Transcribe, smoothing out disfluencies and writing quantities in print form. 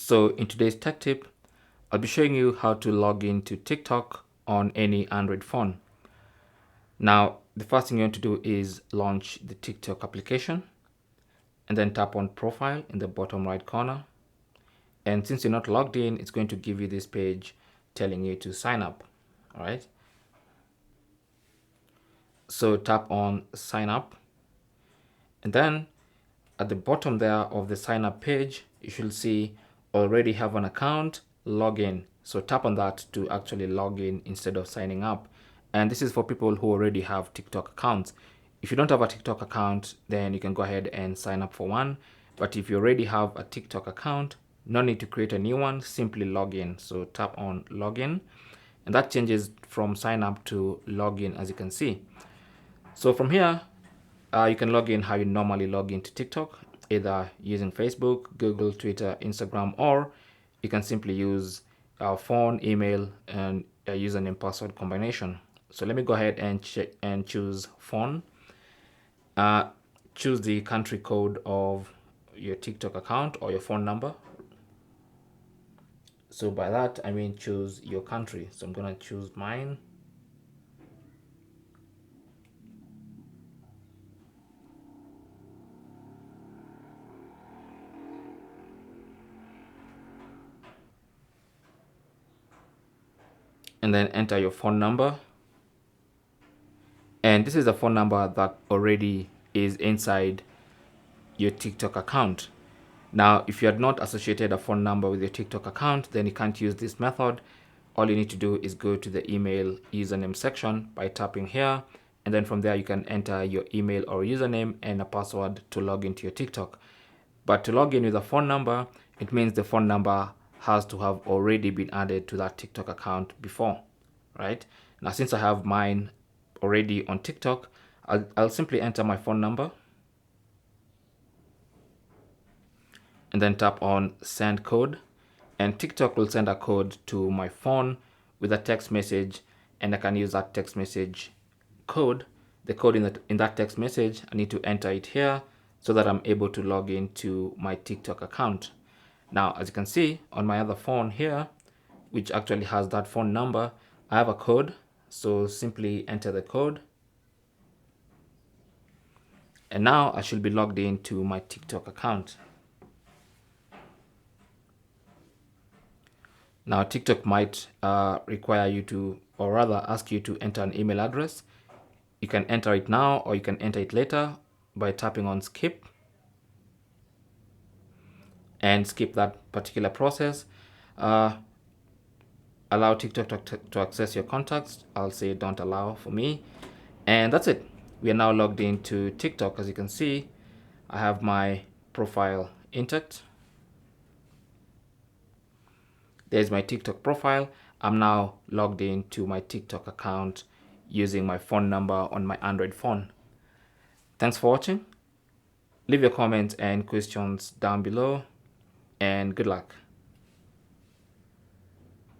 So in today's tech tip, I'll be showing you how to log into TikTok on any Android phone. Now, the first thing you want to do is launch the TikTok application and then tap on profile in the bottom right corner. And since you're not logged in, it's going to give you this page telling you to sign up. All right. So tap on sign up. And then at the bottom there of the sign up page, you should see already have an account, log in. So tap on that to actually log in instead of signing up. And this is for people who already have TikTok accounts. If you don't have a TikTok account, then you can go ahead and sign up for one. But if you already have a TikTok account, no need to create a new one, simply log in. So tap on login, and that changes from sign up to login, as you can see. So from here, you can log in how you normally log into TikTok, either using Facebook, Google, Twitter, Instagram, or you can simply use phone, email, and a username password combination. So let me go ahead and choose phone. Choose the country code of your TikTok account or your phone number. So by that, I mean choose your country. So I'm going to choose mine. And then enter your phone number. And this is the phone number that already is inside your TikTok account. Now, if you had not associated a phone number with your TikTok account, then you can't use this method. All you need to do is go to the email username section by tapping here. And then from there, you can enter your email or username and a password to log into your TikTok. But to log in with a phone number, it means the phone number has to have already been added to that TikTok account before, right? Now, since I have mine already on TikTok, I'll simply enter my phone number and then tap on send code, and TikTok will send a code to my phone with a text message, and I can use that text message code. The code in that text message, I need to enter it here so that I'm able to log into my TikTok account. Now, as you can see on my other phone here, which actually has that phone number, I have a code. So simply enter the code. And now I should be logged into my TikTok account. Now, TikTok might require you to, or rather ask you to enter an email address. You can enter it now or you can enter it later by tapping on skip and skip that particular process. Allow TikTok to access your contacts. I'll say don't allow for me. And that's it. We are now logged into TikTok. As you can see, I have my profile intact. There's my TikTok profile. I'm now logged into my TikTok account using my phone number on my Android phone. Thanks for watching. Leave your comments and questions down below, and good luck.